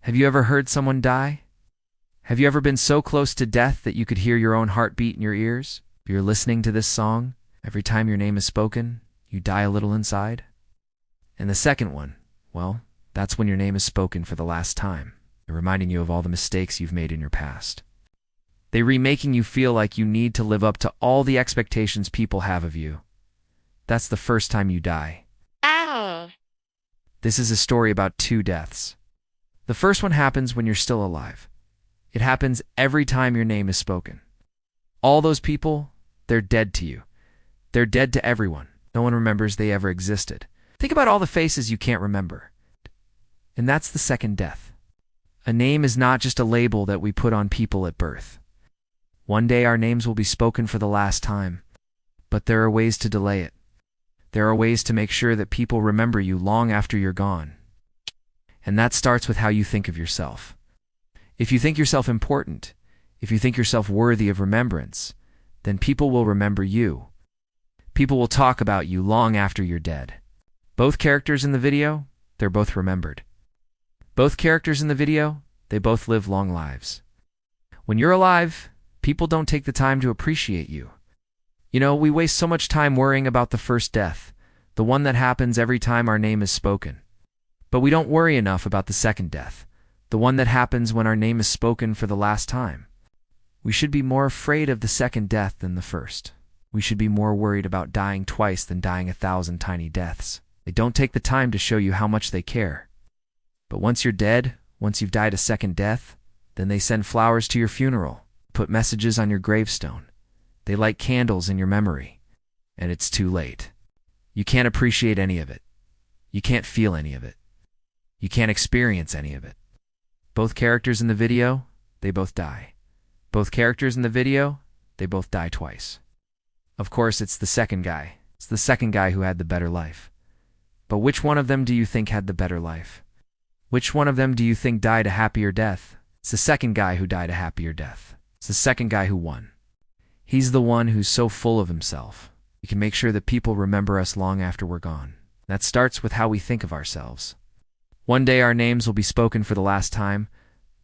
Have you ever heard someone die? Have you ever been so close to death that you could hear your own heartbeat in your ears? If you're listening to this song, every time your name is spoken, you die a little inside. And the second one, well, that's when your name is spoken for the last time. They're reminding you of all the mistakes you've made in your past. They're remaking you feel like you need to live up to all the expectations people have of you. That's the first time you die. Ow. This is a story about two deaths. The first one happens when you're still alive. It happens every time your name is spoken. All those people, they're dead to you. They're dead to everyone. No one remembers they ever existed. Think about all the faces you can't remember. And that's the second death. A name is not just a label that we put on people at birth. One day our names will be spoken for the last time, but there are ways to delay it. There are ways to make sure that people remember you long after you're gone. And that starts with how you think of yourself. If you think yourself important, if you think yourself worthy of remembrance, then people will remember you. People will talk about you long after you're dead. Both characters in the video, they're both remembered. Both characters in the video, they both live long lives. When you're alive, people don't take the time to appreciate you. You know, we waste so much time worrying about the first death, the one that happens every time our name is spoken. But we don't worry enough about the second death, the one that happens when our name is spoken for the last time. We should be more afraid of the second death than the first. We should be more worried about dying twice than dying 1,000 tiny deaths. They don't take the time to show you how much they care. But once you're dead, once you've died a second death, then they send flowers to your funeral, put messages on your gravestone. They light candles in your memory. And it's too late. You can't appreciate any of it. You can't feel any of it. You can't experience any of it. Both characters in the video, they both die. Both characters in the video, they both die twice. Of course, it's the second guy. It's the second guy who had the better life. But which one of them do you think had the better life? Which one of them do you think died a happier death? It's the second guy who died a happier death. It's the second guy who won. He's the one who's so full of himself. He can make sure that people remember us long after we're gone. That starts with how we think of ourselves. One day our names will be spoken for the last time,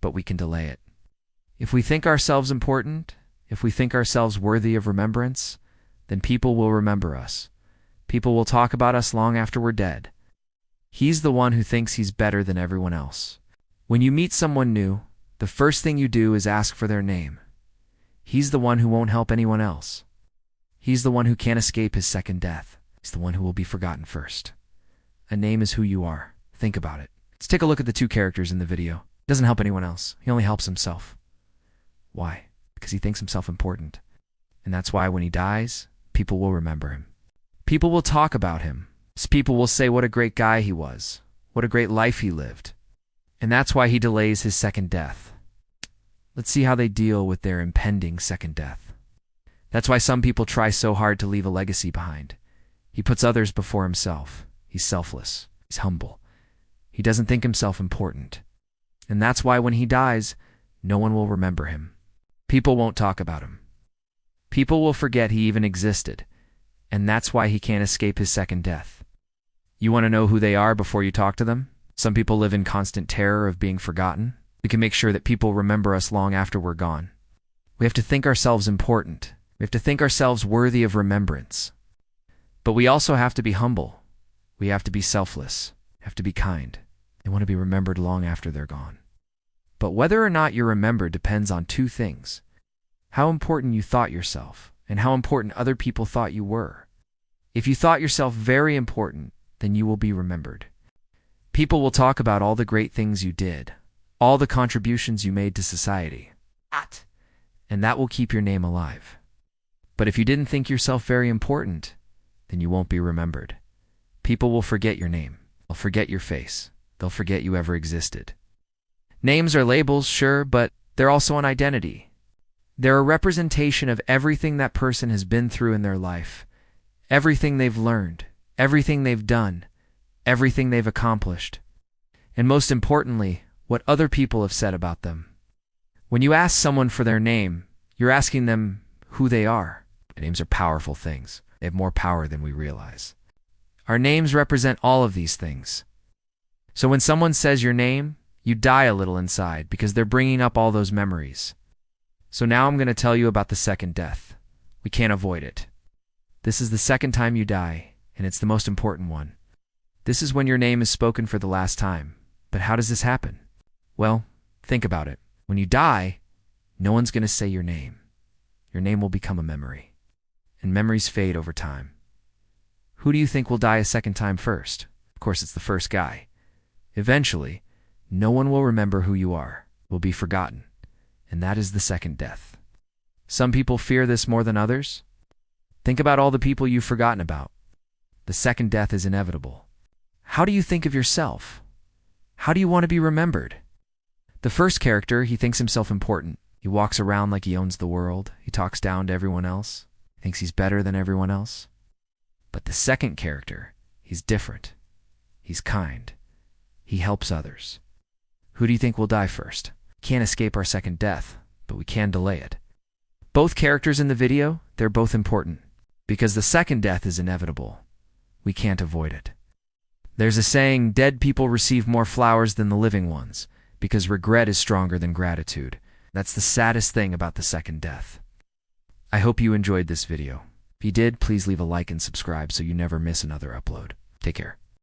but we can delay it. If we think ourselves important, if we think ourselves worthy of remembrance, then people will remember us. People will talk about us long after we're dead. He's the one who thinks he's better than everyone else. When you meet someone new, the first thing you do is ask for their name. He's the one who won't help anyone else. He's the one who can't escape his second death. He's the one who will be forgotten first. A name is who you are. Think about it. Let's take a look at the two characters in the video. He doesn't help anyone else. He only helps himself. Why? Because he thinks himself important. And that's why when he dies, people will remember him. People will talk about him. People will say what a great guy he was, what a great life he lived. And that's why he delays his second death. Let's see how they deal with their impending second death. That's why some people try so hard to leave a legacy behind. He puts others before himself. He's selfless. He's humble. He doesn't think himself important. And that's why when he dies, no one will remember him. People won't talk about him. People will forget he even existed. And that's why he can't escape his second death. You want to know who they are before you talk to them? Some people live in constant terror of being forgotten. We can make sure that people remember us long after we're gone. We have to think ourselves important. We have to think ourselves worthy of remembrance. But we also have to be humble. We have to be selfless. We have to be kind. They want to be remembered long after they're gone. But whether or not you're remembered depends on two things: how important you thought yourself, and how important other people thought you were. If you thought yourself very important, then you will be remembered. People will talk about all the great things you did, all the contributions you made to society. And that will keep your name alive. But if you didn't think yourself very important, then you won't be remembered. People will forget your name. They'll forget your face. They'll forget you ever existed. Names are labels, sure, but they're also an identity. They're a representation of everything that person has been through in their life, everything they've learned, everything they've done, everything they've accomplished, and most importantly, what other people have said about them. When you ask someone for their name, you're asking them who they are. Names are powerful things. They have more power than we realize. Our names represent all of these things. So when someone says your name, You die a little inside because they're bringing up all those memories. So now I'm going to tell you about the second death. We can't avoid it. This is the second time you die, and it's the most important one. This is when your name is spoken for the last time. But how does this happen? Well, think about it. When you die, no one's going to say your name. Your name will become a memory. And memories fade over time. Who do you think will die a second time first? Of course, it's the first guy. Eventually, no one will remember who you are, will be forgotten. And that is the second death. Some people fear this more than others. Think about all the people you've forgotten about. The second death is inevitable. How do you think of yourself? How do you want to be remembered? The first character, he thinks himself important. He walks around like he owns the world. He talks down to everyone else. He thinks he's better than everyone else. But the second character, he's different. He's kind. He helps others. Who do you think will die first? Can't escape our second death, but we can delay it. Both characters in the video, they're both important. Because the second death is inevitable. We can't avoid it. There's a saying, dead people receive more flowers than the living ones, because regret is stronger than gratitude. That's the saddest thing about the second death. I hope you enjoyed this video. If you did, please leave a like and subscribe so you never miss another upload. Take care.